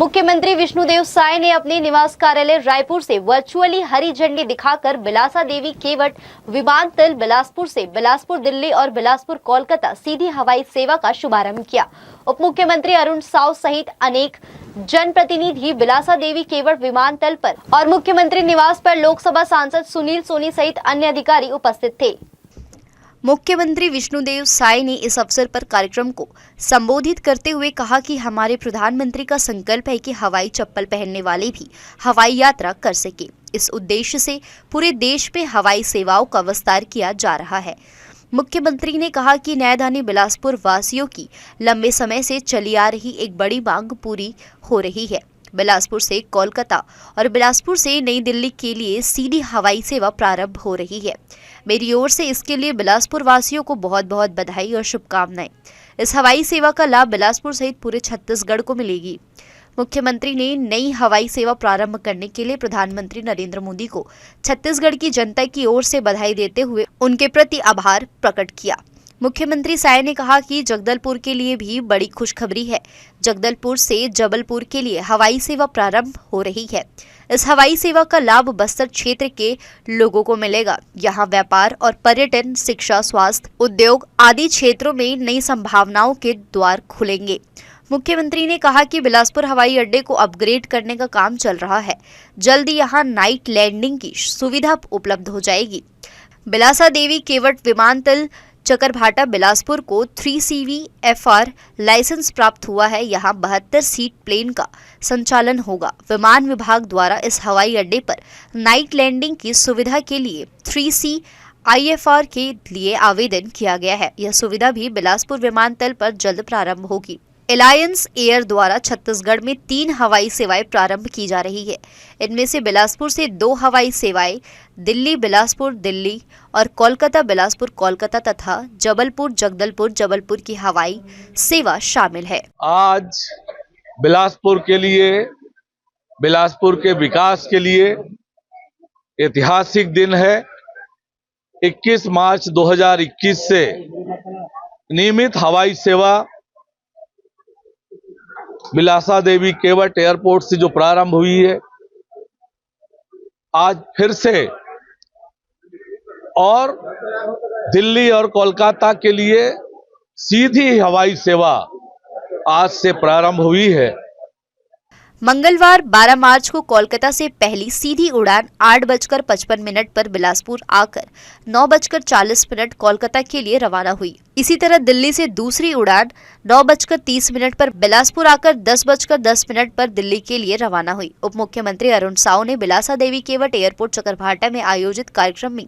मुख्यमंत्री विष्णुदेव साय ने अपने निवास कार्यालय रायपुर से वर्चुअली हरी झंडी दिखाकर बिलासा देवी केवट विमानतल बिलासपुर से बिलासपुर दिल्ली और बिलासपुर कोलकाता सीधी हवाई सेवा का शुभारंभ किया। उप मुख्यमंत्री अरुण साव सहित अनेक जनप्रतिनिधि बिलासा देवी केवट विमानतल पर और मुख्यमंत्री निवास पर लोकसभा सांसद सुनील सोनी सहित अन्य अधिकारी उपस्थित थे। मुख्यमंत्री विष्णुदेव साय ने इस अवसर पर कार्यक्रम को संबोधित करते हुए कहा कि हमारे प्रधानमंत्री का संकल्प है कि हवाई चप्पल पहनने वाले भी हवाई यात्रा कर सके। इस उद्देश्य से पूरे देश में हवाई सेवाओं का विस्तार किया जा रहा है। मुख्यमंत्री ने कहा कि न्यायधानी बिलासपुर वासियों की लंबे समय से चली आ रही एक बड़ी मांग पूरी हो रही है। बिलासपुर से कोलकाता और बिलासपुर से नई दिल्ली के लिए सीधी हवाई सेवा प्रारंभ हो रही है। मेरी ओर से इसके लिए बिलासपुर वासियों को बहुत बहुत बधाई और शुभकामनाएं। इस हवाई सेवा का लाभ बिलासपुर सहित पूरे छत्तीसगढ़ को मिलेगी। मुख्यमंत्री ने नई हवाई सेवा प्रारंभ करने के लिए प्रधानमंत्री नरेंद्र मोदी को छत्तीसगढ़ की जनता की ओर से बधाई देते हुए उनके प्रति आभार प्रकट किया। मुख्यमंत्री साय ने कहा कि जगदलपुर के लिए भी बड़ी खुशखबरी है। जगदलपुर से जबलपुर के लिए हवाई सेवा प्रारंभ हो रही है। इस हवाई सेवा का लाभ बस्तर क्षेत्र के लोगों को मिलेगा। यहाँ व्यापार और पर्यटन, शिक्षा, स्वास्थ्य, उद्योग आदि क्षेत्रों में नई संभावनाओं के द्वार खुलेंगे। मुख्यमंत्री ने कहा कि बिलासपुर हवाई अड्डे को अपग्रेड करने का काम चल रहा है। जल्द यहाँ नाइट लैंडिंग की सुविधा उपलब्ध हो जाएगी। बिलासा देवी केवट विमानतल चकरभाटा बिलासपुर को 3CVFR लाइसेंस प्राप्त हुआ है। यहाँ 72 सीट प्लेन का संचालन होगा। विमान विभाग द्वारा इस हवाई अड्डे पर नाइट लैंडिंग की सुविधा के लिए 3CIFR के लिए आवेदन किया गया है। यह सुविधा भी बिलासपुर विमानतल पर जल्द प्रारंभ होगी। एलायंस एयर द्वारा छत्तीसगढ़ में 3 हवाई सेवाएं प्रारंभ की जा रही है। इनमें से बिलासपुर से 2 हवाई सेवाएं दिल्ली बिलासपुर दिल्ली और कोलकाता बिलासपुर कोलकाता तथा जबलपुर जगदलपुर जबलपुर की हवाई सेवा शामिल है। आज बिलासपुर के लिए, बिलासपुर के विकास के लिए ऐतिहासिक दिन है। 21 मार्च 2021 से नियमित हवाई सेवा बिलासा देवी केवट एयरपोर्ट से जो प्रारंभ हुई है, आज फिर से और दिल्ली और कोलकाता के लिए सीधी हवाई सेवा आज से प्रारंभ हुई है। मंगलवार 12 मार्च को कोलकाता से पहली सीधी उड़ान 8:55 पर बिलासपुर आकर 9:40 कोलकाता के लिए रवाना हुई। इसी तरह दिल्ली से दूसरी उड़ान 9:30 पर बिलासपुर आकर 10:10 पर दिल्ली के लिए रवाना हुई। उप मुख्यमंत्री अरुण साव ने बिलासा देवी केवट एयरपोर्ट चकरभाटा में आयोजित कार्यक्रम में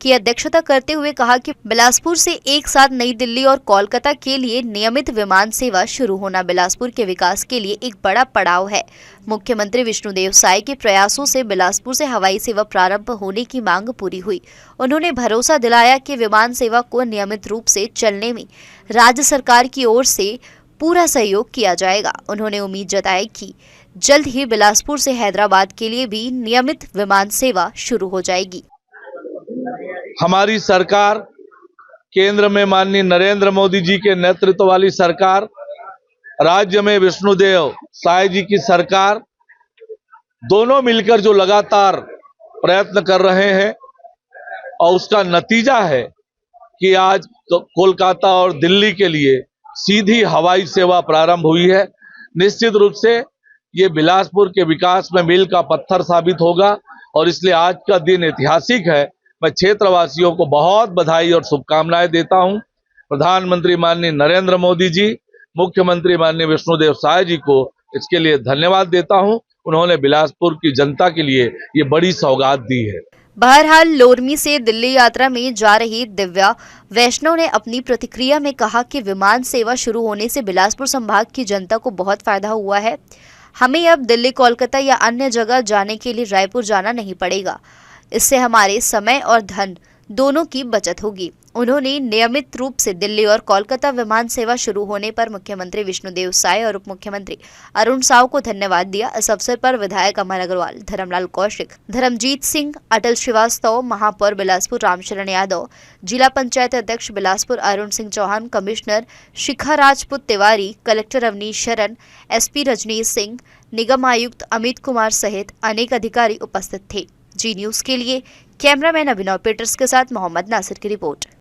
की अध्यक्षता करते हुए कहा कि बिलासपुर से एक साथ नई दिल्ली और कोलकाता के लिए नियमित विमान सेवा शुरू होना बिलासपुर के विकास के लिए एक बड़ा पड़ाव है। मुख्यमंत्री विष्णुदेव साय के प्रयासों से बिलासपुर से हवाई सेवा प्रारंभ होने की मांग पूरी हुई। उन्होंने भरोसा दिलाया कि विमान सेवा को नियमित रूप से चलने में राज्य सरकार की ओर से पूरा सहयोग किया जाएगा। उन्होंने उम्मीद जताई कि जल्द ही बिलासपुर से हैदराबाद के लिए भी नियमित विमान सेवा शुरू हो जाएगी। हमारी सरकार, केंद्र में माननीय नरेंद्र मोदी जी के नेतृत्व वाली सरकार, राज्य में विष्णुदेव साय जी की सरकार, दोनों मिलकर जो लगातार प्रयत्न कर रहे हैं और उसका नतीजा है कि आज कोलकाता और दिल्ली के लिए सीधी हवाई सेवा प्रारंभ हुई है। निश्चित रूप से ये बिलासपुर के विकास में मील का पत्थर साबित होगा और इसलिए आज का दिन ऐतिहासिक है। मैं क्षेत्रवासियों को बहुत बधाई और शुभकामनाएं देता हूं। प्रधानमंत्री माननीय नरेंद्र मोदी जी, मुख्यमंत्री माननीय विष्णुदेव साय जी को इसके लिए धन्यवाद देता हूं। उन्होंने बिलासपुर की जनता के लिए ये बड़ी सौगात दी है। बहरहाल लोरमी से दिल्ली यात्रा में जा रही दिव्या वैष्णव ने अपनी प्रतिक्रिया में कहा कि विमान सेवा शुरू होने से बिलासपुर संभाग की जनता को बहुत फायदा हुआ है। हमें अब दिल्ली, कोलकाता या अन्य जगह जाने के लिए रायपुर जाना नहीं पड़ेगा। इससे हमारे समय और धन दोनों की बचत होगी। उन्होंने नियमित रूप से दिल्ली और कोलकाता विमान सेवा शुरू होने पर मुख्यमंत्री विष्णुदेव साय और उप मुख्यमंत्री अरुण साव को धन्यवाद दिया। इस अवसर पर विधायक अमर अग्रवाल, धर्मलाल कौशिक, धर्मजीत सिंह, अटल श्रीवास्तव, महापौर बिलासपुर रामचरण यादव, जिला पंचायत अध्यक्ष बिलासपुर अरुण सिंह चौहान, कमिश्नर शिखा राजपूत तिवारी, कलेक्टर अवनीश शरण, एसपी रजनीश सिंह, निगम आयुक्त अमित कुमार सहित अनेक अधिकारी उपस्थित थे। जी न्यूज के लिए कैमरामैन अभिनव पीटर्स के साथ मोहम्मद नासिर की रिपोर्ट।